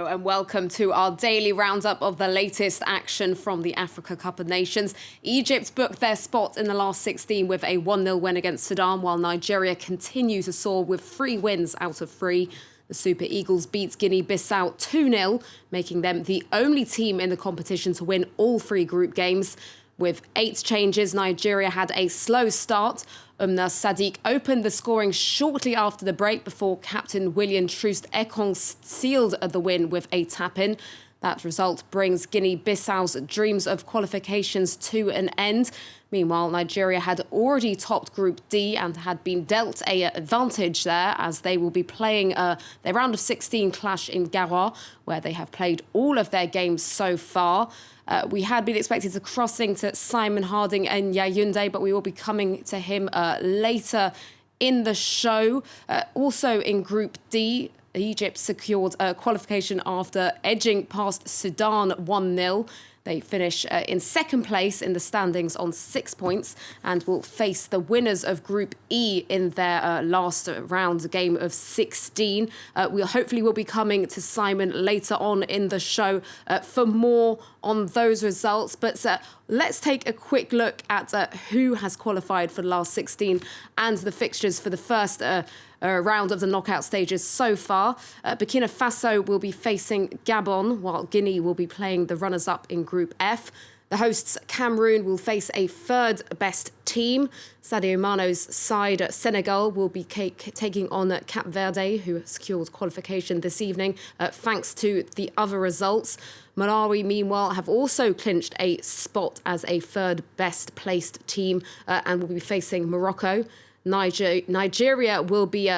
and welcome to our daily roundup of the latest action from the Africa Cup of Nations. Egypt booked their spot in the last 16 with a 1-0 win against Sudan, while Nigeria continue to soar with 3 wins out of 3. The Super Eagles beat Guinea-Bissau 2-0, making them the only team in the competition to win all 3 group games. With 8 changes, Nigeria had a slow start. Sadiq opened the scoring shortly after the break before captain William Troost-Ekong sealed the win with a tap-in. That result brings Guinea-Bissau's dreams of qualifications to an end. Meanwhile, Nigeria had already topped Group D and had been dealt an advantage there, as they will be playing their round of 16 clash in Garoua, where they have played all of their games so far. We had been expected to crossing to Simon Harding and Yaoundé, but we will be coming to him later in the show. Also in Group D, Egypt secured qualification after edging past Sudan 1-0. They finish in second place in the standings on 6 points and will face the winners of Group E in their last round game of 16. We hopefully will be coming to Simon later on in the show for more on those results. But let's take a quick look at who has qualified for the last 16 and the fixtures for the first round of the knockout stages so far. Burkina Faso will be facing Gabon, while Guinea will be playing the runners-up in Group F. The hosts, Cameroon, will face a third-best team. Sadio Mane's side, Senegal, will be taking on Cap Verde, who secured qualification this evening, thanks to the other results. Malawi, meanwhile, have also clinched a spot as a third-best placed team and will be facing Morocco. Nigeria will be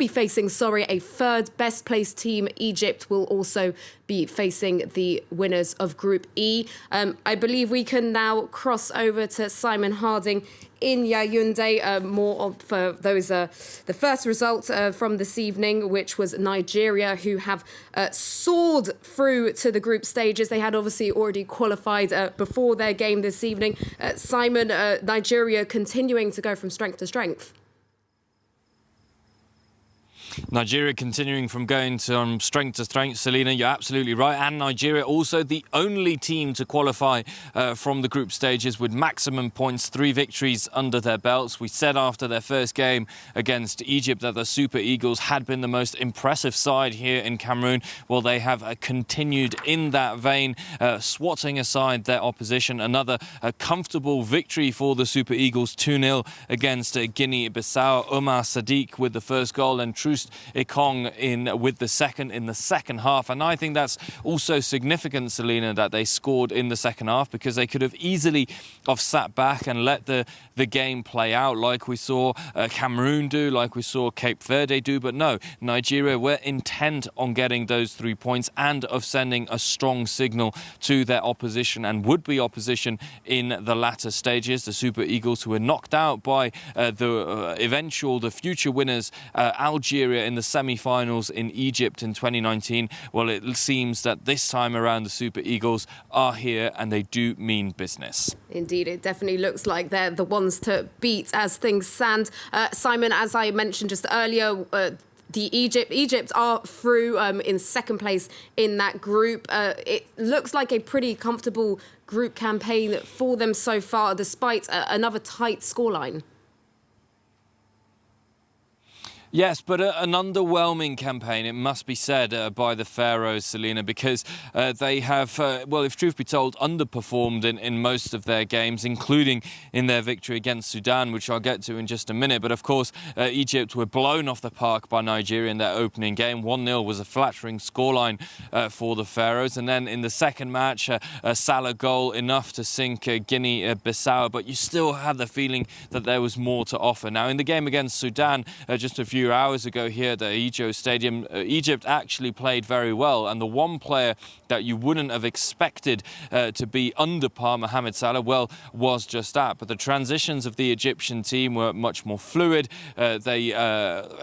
facing a third best placed team. Egypt will also be facing the winners of Group E. I believe we can now cross over to Simon Harding in Yaoundé. More for those the first result from this evening, which was Nigeria, who have soared through to the group stages. They had obviously already qualified before their game this evening. Simon, Nigeria continuing to go from strength to strength. Nigeria continuing from going from strength to strength. Selena, you're absolutely right. And Nigeria also the only team to qualify from the group stages with maximum points, 3 victories under their belts. We said after their first game against Egypt that the Super Eagles had been the most impressive side here in Cameroon. Well, they have continued in that vein, swatting aside their opposition. Another comfortable victory for the Super Eagles, 2-0 against Guinea-Bissau. Sadiq with the first goal and Troost-Ekong with the second in the second half. And I think that's also significant, Selena, that they scored in the second half, because they could have easily have sat back and let the game play out like we saw Cameroon do, like we saw Cape Verde do. But no, Nigeria were intent on getting those 3 points and of sending a strong signal to their opposition and would-be opposition in the latter stages. The Super Eagles, who were knocked out by the future winners, Algeria, in the semi-finals in Egypt in 2019. Well, it seems that this time around the Super Eagles are here and they do mean business. Indeed, it definitely looks like they're the ones to beat as things stand. Simon, as I mentioned just earlier, Egypt are through in second place in that group. It looks like a pretty comfortable group campaign for them so far, despite another tight scoreline. Yes, but an underwhelming campaign, it must be said, by the Pharaohs, Selena, because they have, well, if truth be told, underperformed in most of their games, including in their victory against Sudan, which I'll get to in just a minute. But of course, Egypt were blown off the park by Nigeria in their opening game. 1-0 was a flattering scoreline for the Pharaohs. And then in the second match, a Salah goal, enough to sink Guinea-Bissau. But you still had the feeling that there was more to offer. Now, in the game against Sudan, just a few hours ago here at the Ijo Stadium, Egypt actually played very well, and the one player that you wouldn't have expected to be under par, Mohamed Salah, well, was just that. But the transitions of the Egyptian team were much more fluid. They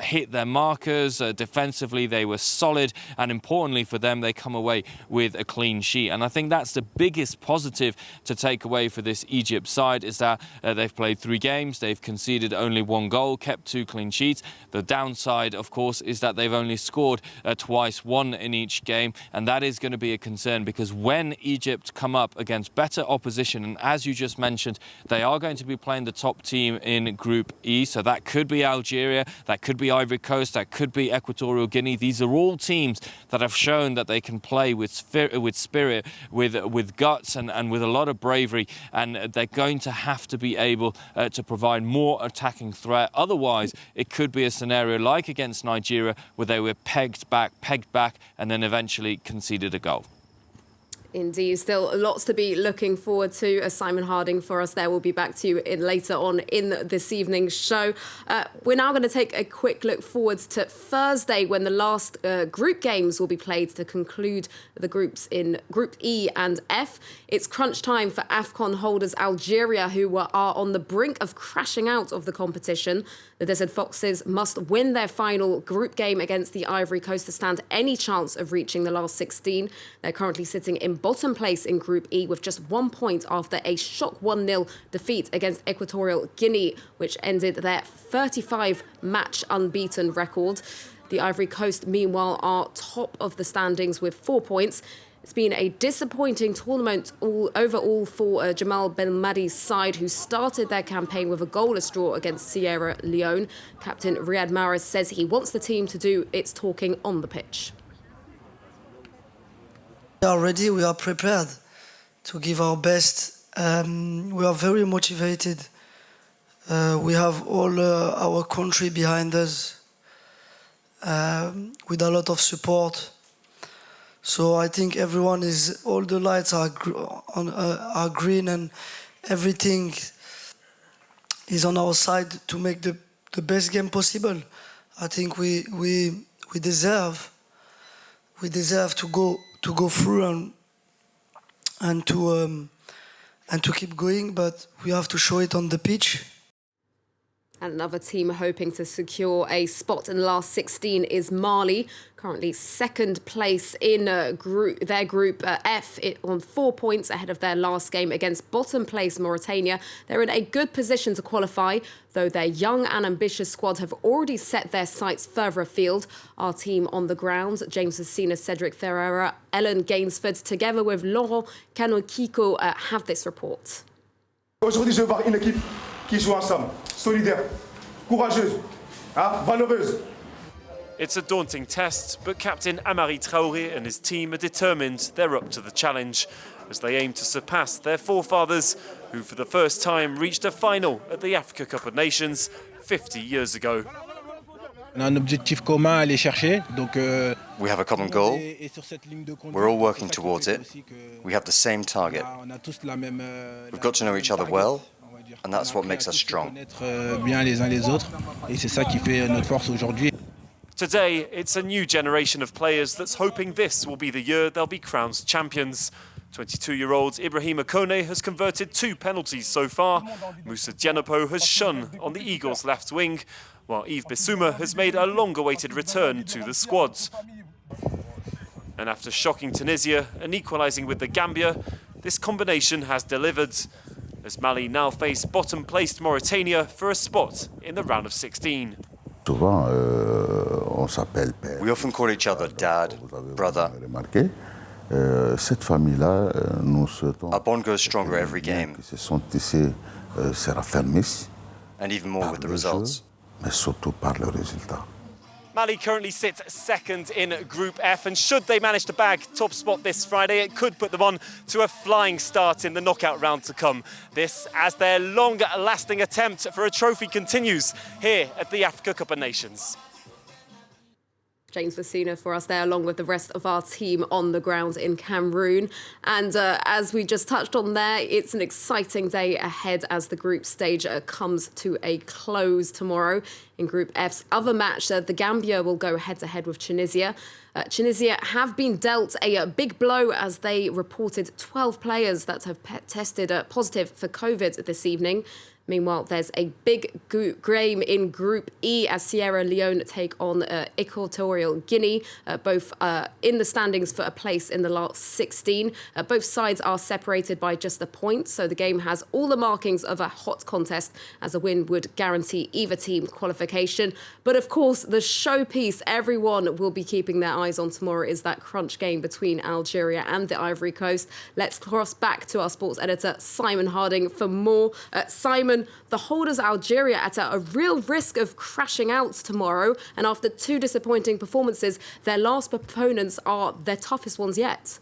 hit their markers. Defensively, they were solid, and importantly for them, they come away with a clean sheet. And I think that's the biggest positive to take away for this Egypt side, is that they've played 3 games, they've conceded only 1 goal, kept 2 clean sheets. The downside, of course, is that they've only scored twice, one in each game, and that is going to be a concern because when Egypt come up against better opposition, and as you just mentioned, they are going to be playing the top team in Group E, so that could be Algeria, that could be Ivory Coast, that could be Equatorial Guinea. These are all teams that have shown that they can play with spirit, with guts, and with a lot of bravery, and they're going to have to be able to provide more attacking threat. Otherwise, it could be a scenario like against Nigeria where they were pegged back, and then eventually conceded a goal. Indeed, still lots to be looking forward to. Simon Harding for us there. We'll be back to you later on in this evening's show. We're now going to take a quick look forward to Thursday when the last group games will be played to conclude the groups in Group E and F. It's crunch time for AFCON holders Algeria, who are on the brink of crashing out of the competition. The Desert Foxes must win their final group game against the Ivory Coast to stand any chance of reaching the last 16. They're currently sitting in bottom place in Group E with just 1 point after a shock 1-0 defeat against Equatorial Guinea, which ended their 35-match unbeaten record. The Ivory Coast, meanwhile, are top of the standings with 4 points. It's been a disappointing tournament overall for Jamal Belmadi's side, who started their campaign with a goalless draw against Sierra Leone. Captain Riyad Mahrez says he wants the team to do its talking on the pitch. We are ready, we are prepared to give our best. We are very motivated. We have all our country behind us with a lot of support. So I think everyone all the lights are green and everything is on our side to make the best game possible. I think we deserve to go through and to keep going, but we have to show it on the pitch. Another team hoping to secure a spot in the last 16 is Mali, currently second place in their Group F on 4 points ahead of their last game against bottom place Mauritania. They're in a good position to qualify, though their young and ambitious squad have already set their sights further afield. Our team on the ground, James Vecina, Cedric Ferreira, Ellen Gainsford, together with Laurent Kanokiko, have this report. Aujourd'hui, je vais voir une équipe qui joue ensemble, solidaire, courageuse, valeureuse. It's a daunting test, but Captain Amari Traoré and his team are determined they're up to the challenge as they aim to surpass their forefathers, who for the first time reached a final at the Africa Cup of Nations 50 years ago. We have a common goal. We're all working towards it. We have the same target. We've got to know each other well, and that's what makes us strong. Today, it's a new generation of players that's hoping this will be the year they'll be crowned champions. 22-year-old Ibrahima Kone has converted 2 penalties so far. Moussa Dianopo has shone on the Eagles' left wing, while Yves Bissouma has made a long-awaited return to the squads. And after shocking Tunisia and equalising with the Gambia, this combination has delivered, as Mali now face bottom-placed Mauritania for a spot in the round of 16. We often call each other dad, brother. Our bond grows stronger every game, and even more with the results. Mali currently sits second in Group F, and should they manage to bag top spot this Friday, it could put them on to a flying start in the knockout round to come. This as their long-lasting attempt for a trophy continues here at the Africa Cup of Nations. James Vecina for us there, along with the rest of our team on the ground in Cameroon. And as we just touched on there, it's an exciting day ahead as the group stage comes to a close tomorrow. In Group F's other match, the Gambia will go head-to-head with Tunisia. Tunisia have been dealt a big blow as they reported 12 players that have tested positive for COVID this evening. Meanwhile, there's a big game in Group E as Sierra Leone take on Equatorial Guinea, both in the standings for a place in the last 16. Both sides are separated by just a point, so the game has all the markings of a hot contest, as a win would guarantee either team qualification. But of course, the showpiece everyone will be keeping their eyes on tomorrow is that crunch game between Algeria and the Ivory Coast. Let's cross back to our sports editor, Simon Harding, for more. Simon, the holders Algeria at a real risk of crashing out tomorrow, and after 2 disappointing performances, their last opponents are their toughest ones yet.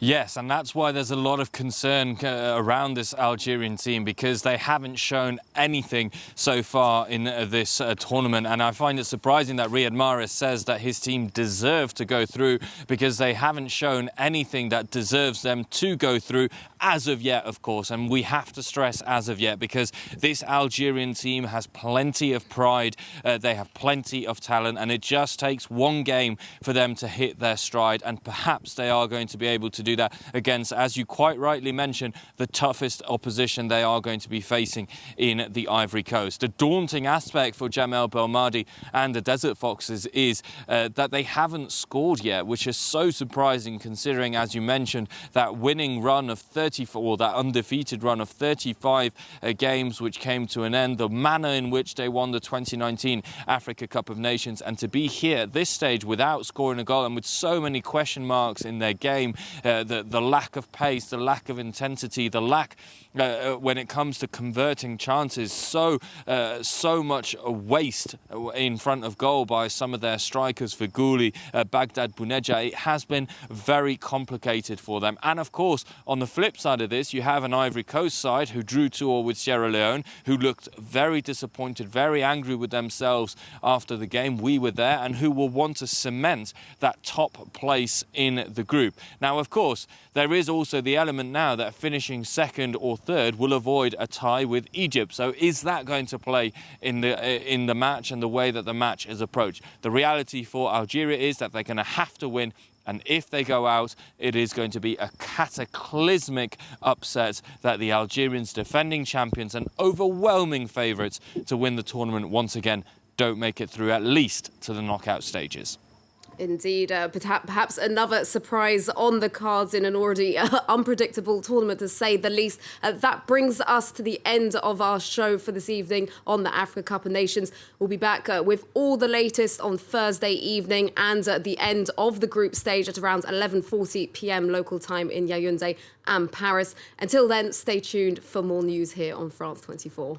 Yes, and that's why there's a lot of concern around this Algerian team, because they haven't shown anything so far in this tournament. And I find it surprising that Riyad Mahrez says that his team deserve to go through, because they haven't shown anything that deserves them to go through as of yet, of course. And we have to stress as of yet, because this Algerian team has plenty of pride. They have plenty of talent, and it just takes one game for them to hit their stride. And perhaps they are going to be able to do that against, as you quite rightly mentioned, the toughest opposition they are going to be facing in the Ivory Coast. The daunting aspect for Jamel Belmadi and the Desert Foxes is that they haven't scored yet, which is so surprising considering, as you mentioned, that winning run of 34, that undefeated run of 35 games which came to an end, the manner in which they won the 2019 Africa Cup of Nations, and to be here at this stage without scoring a goal and with so many question marks in their game, the lack of pace, the lack of intensity, the lack when it comes to converting chances, so much waste in front of goal by some of their strikers, Feghouli, Baghdad Bouneja. It has been very complicated for them. And of course, on the flip side of this, you have an Ivory Coast side who drew 2-2 with Sierra Leone, who looked very disappointed, very angry with themselves after the game. We were there, and who will want to cement that top place in the group. Now, of course, there is also the element now that finishing second or third will avoid a tie with Egypt. So is that going to play in the match and the way that the match is approached? The reality for Algeria is that they're going to have to win, and if they go out, it is going to be a cataclysmic upset that the Algerians, defending champions and overwhelming favourites to win the tournament once again, don't make it through at least to the knockout stages. Indeed, perhaps another surprise on the cards in an already unpredictable tournament, to say the least. That brings us to the end of our show for this evening on the Africa Cup of Nations. We'll be back with all the latest on Thursday evening and at the end of the group stage at around 11:40 p.m. local time in Yaoundé and Paris. Until then, stay tuned for more news here on France 24.